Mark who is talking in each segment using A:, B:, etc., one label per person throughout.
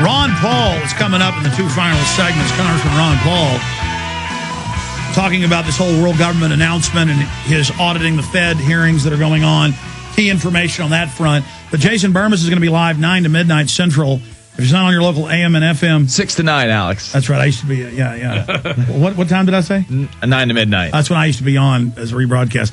A: Ron Paul is coming up in the two final segments. Congressman Ron Paul talking about this whole world government announcement and his auditing the Fed hearings that are going on. Key information on that front. But Jason Burmis is going to be live 9 to midnight Central. If it's not on your local AM and FM.
B: 6 to 9, Alex.
A: That's right. I used to be, yeah. What time did I say?
B: 9 to midnight.
A: That's when I used to be on as a rebroadcast.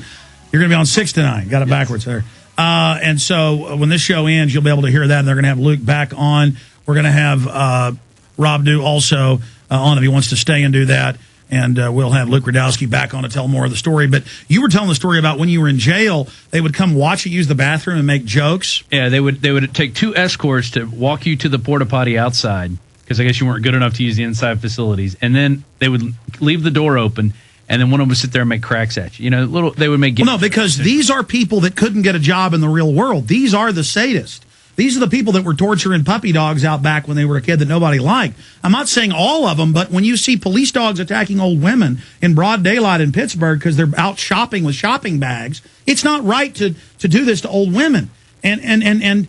A: You're going to be on 6 to 9. Got it backwards there. And so when this show ends, you'll be able to hear that. And they're going to have Luke back on. We're going to have Rob Dew also on if he wants to stay and do that. And we'll have Luke Radowski back on to tell more of the story. But you were telling the story about when you were in jail, they would come watch you use the bathroom and make jokes.
C: Yeah, they would take 2 escorts to walk you to the porta potty outside because I guess you weren't good enough to use the inside facilities. And then they would leave the door open, and then one of them would sit there and make cracks at you. You know, they would make.
A: Well, no, because these are people that couldn't get a job in the real world. These are the sadists. These are the people that were torturing puppy dogs out back when they were a kid that nobody liked. I'm not saying all of them, but when you see police dogs attacking old women in broad daylight in Pittsburgh because they're out shopping with shopping bags, it's not right to do this to old women. And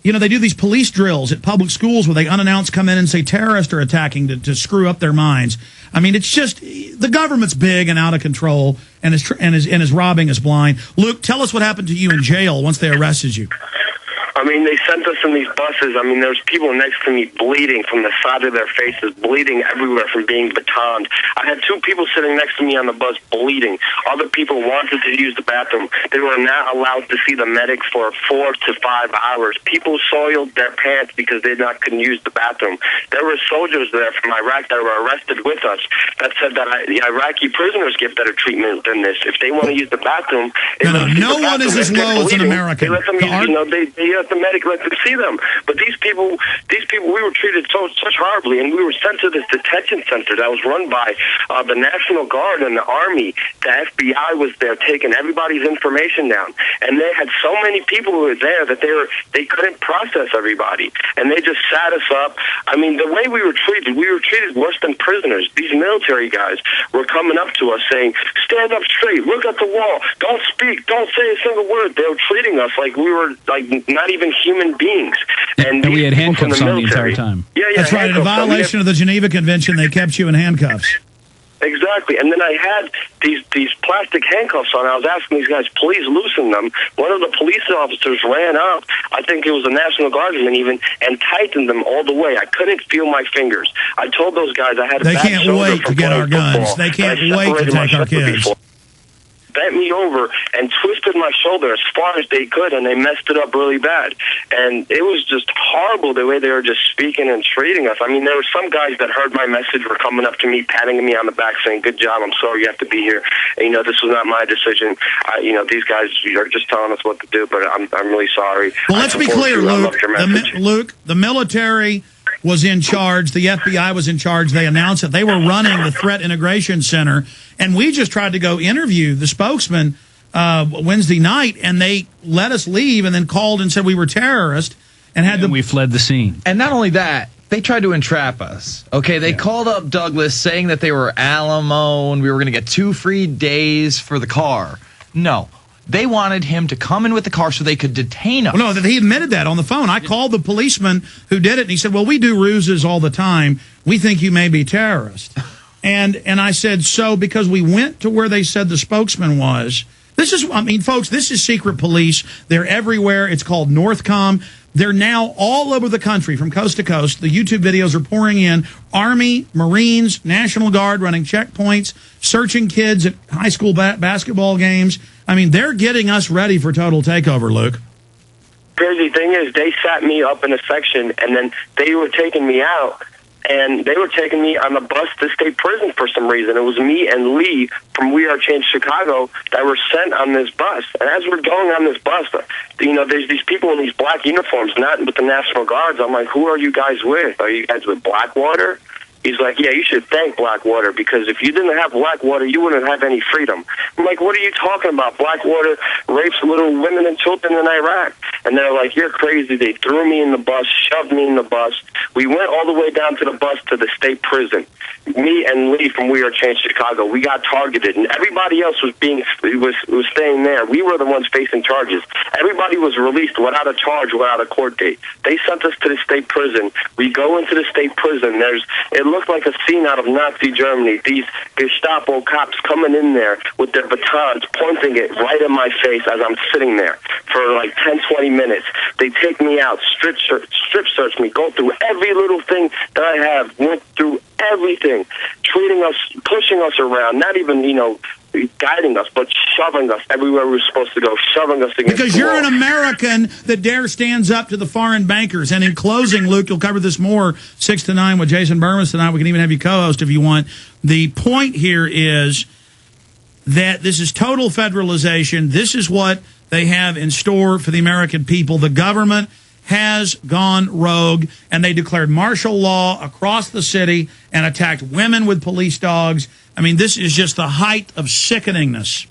A: you know, they do these police drills at public schools where they unannounced come in and say terrorists are attacking to screw up their minds. I mean, it's just the government's big and out of control and is robbing us blind. Luke, tell us what happened to you in jail once they arrested you.
D: I mean, they sent us in these buses. I mean, there's people next to me bleeding from the side of their faces, bleeding everywhere from being batoned. I had 2 people sitting next to me on the bus bleeding. Other people wanted to use the bathroom. They were not allowed to see the medic for 4 to 5 hours. People soiled their pants because they couldn't use the bathroom. There were soldiers there from Iraq that were arrested with us that said that the Iraqi prisoners get better treatment than this. If they want to use the bathroom,
A: no one is as low as an American.
D: They let them use, they let the medic let them see them. But these people, we were treated such horribly, and we were sent to this detention center that was run by the National Guard and the Army. The FBI was there taking everybody's information down, and they had so many people who were there that they couldn't process everybody, and they just sat us up. I mean, the way we were treated worse than prisoners. These military guys were coming up to us saying, "Stand up straight, look at the wall, don't speak, don't say a single word." They were treating us like we were like not even human beings. And
C: we had handcuffs on the entire time.
D: Yeah,
A: that's right. In violation of the Geneva Convention, they kept you in handcuffs.
D: Exactly. And then I had these plastic handcuffs on. I was asking these guys, please loosen them. One of the police officers ran up, I think it was a National Guardsman even, and tightened them all the way. I couldn't feel my fingers. I told those guys I had a bad shoulder.
A: They can't wait to get our guns. They can't wait to take our kids.
D: Bent me over and twisted my shoulder as far as they could, and they messed it up really bad. And it was just horrible the way they were just speaking and treating us. I mean, there were some guys that heard my message, were coming up to me, patting me on the back, saying, "Good job, I'm sorry you have to be here. And, you know, this was not my decision. These guys are just telling us what to do, but I'm really sorry."
A: Well, let's be clear, Luke. The military was in charge. The FBI was in charge. They announced that they were running the Threat Integration Center. And we just tried to go interview the spokesman Wednesday night, and they let us leave and then called and said we were terrorists. And
C: we fled the scene.
B: And not only that, they tried to entrap us. Okay, they called up Douglas saying that they were Alamo and we were going to get 2 free days for the car. No. They wanted him to come in with the car so they could detain us.
A: Well, no, he admitted that on the phone. I called the policeman who did it, and he said, "Well, we do ruses all the time. We think you may be terrorists." And I said, so because we went to where they said the spokesman was. This is, I mean, folks, this is secret police. They're everywhere. It's called Northcom. They're now all over the country from coast to coast. The YouTube videos are pouring in. Army, Marines, National Guard running checkpoints, searching kids at high school basketball games. I mean, they're getting us ready for total takeover, Luke.
D: Crazy thing is, they sat me up in a section, and then they were taking me out, and they were taking me on the bus to state prison for some reason. It was me and Lee from We Are Change Chicago that were sent on this bus. And as we're going on this bus, there's these people in these black uniforms, not with the National Guards. I'm like, who are you guys with? Are you guys with Blackwater? He's like, yeah, you should thank Blackwater, because if you didn't have Blackwater, you wouldn't have any freedom. I'm like, what are you talking about? Blackwater rapes little women and children in Iraq. And they're like, you're crazy. They threw me in the bus, shoved me in the bus. We went all the way down to the bus to the state prison. Me and Lee from We Are Change Chicago, we got targeted, and everybody else was staying there. We were the ones facing charges. Everybody was released without a charge, without a court date. They sent us to the state prison. We go into the state prison. It looked like a scene out of Nazi Germany. These Gestapo cops coming in there with their batons, pointing it right in my face as I'm sitting there for like 10, 20 minutes. They take me out, strip search me, go through every little thing that I have, went through everything, treating us, pushing us around, not even, guiding us, but shoving us everywhere we were supposed to go, shoving us against
A: Because you're an American that dare stands up to the foreign bankers. And in closing, Luke, you'll cover this more 6 to 9 with Jason Burmas tonight. We can even have you co-host if you want. The point here is that this is total federalization. This is what they have in store for the American people. The government has gone rogue, and they declared martial law across the city and attacked women with police dogs. I mean, this is just the height of sickeningness.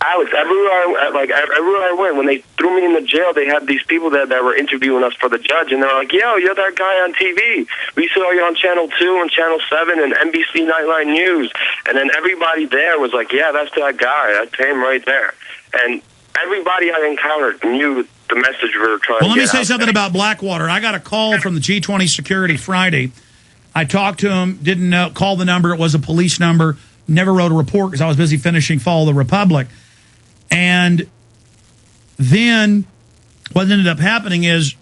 D: Alex, everywhere I went, when they threw me in the jail, they had these people that were interviewing us for the judge, and they're like, yo, you're that guy on TV. We saw you on Channel 2 and Channel 7 and NBC Nightline News. And then everybody there was like, yeah, that's that guy. That's him right there. And everybody I encountered knew the message we were trying to get.
A: Well, let me say something about Blackwater. I got a call from the G20 security Friday. I talked to him, didn't know, call the number. It was a police number. Never wrote a report because I was busy finishing Fall of the Republic. And then what ended up happening is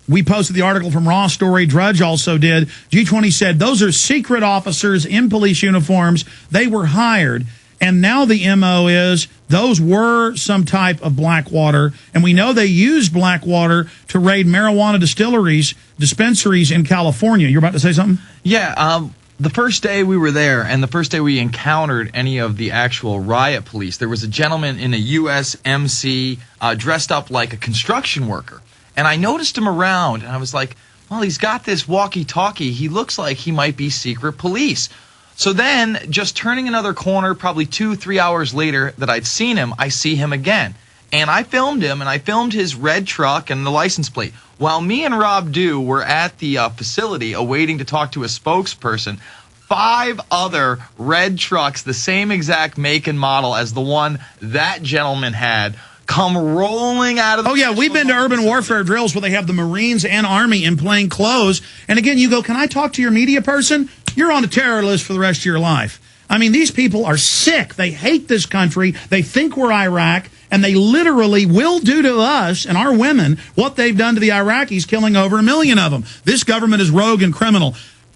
A: we posted the article from Raw Story. Drudge also did. G20 said those are secret officers in police uniforms. They were hired. And now the MO is those were some type of Blackwater. And we know they used Blackwater to raid marijuana dispensaries in California. You're about to say something?
B: Yeah, the first day we were there and the first day we encountered any of the actual riot police, there was a gentleman in a USMC dressed up like a construction worker. And I noticed him around, and I was like, well, he's got this walkie-talkie. He looks like he might be secret police. So then, just turning another corner, probably 2-3 hours later that I'd seen him, I see him again. And I filmed him, and I filmed his red truck and the license plate. While me and Rob Dew were at the facility awaiting to talk to a spokesperson, 5 other red trucks, the same exact make and model as the one that gentleman had, come rolling out of the...
A: Oh, yeah, we've been to urban warfare drills where they have the Marines and Army in plain clothes. And again, you go, can I talk to your media person? You're on a terror list for the rest of your life. I mean, these people are sick. They hate this country. They think we're Iraq, and they literally will do to us and our women what they've done to the Iraqis, killing over 1 million of them. This government is rogue and criminal.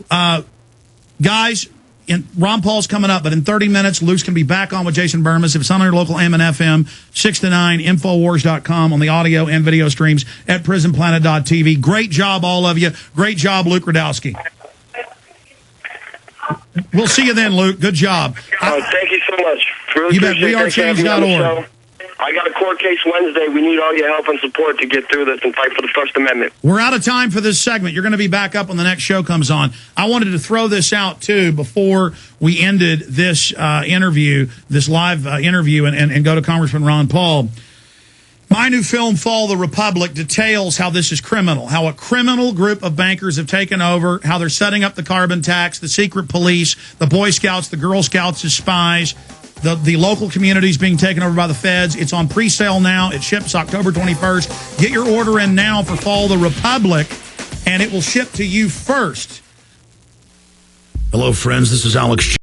A: Guys, Ron Paul's coming up, but in 30 minutes, Luke's going to be back on with Jason Burmas. If it's on our local AM and FM, 6 to 9, Infowars.com on the audio and video streams at prisonplanet.tv. Great job, all of you. Great job, Luke Radowski. We'll see you then, Luke. Good job.
D: Thank you so much. Really
A: you bet. WeAreChange.org.
D: I got a court case Wednesday. We need all your help and support to get through this and fight for the First Amendment.
A: We're out of time for this segment. You're going to be back up when the next show comes on. I wanted to throw this out, too, before we ended this interview, this live interview, and go to Congressman Ron Paul. My new film, Fall of the Republic, details how this is criminal, how a criminal group of bankers have taken over, how they're setting up the carbon tax, the secret police, the Boy Scouts, the Girl Scouts as spies, the local communities being taken over by the feds. It's on pre-sale now. It ships October 21st. Get your order in now for Fall of the Republic, and it will ship to you first. Hello, friends. This is Alex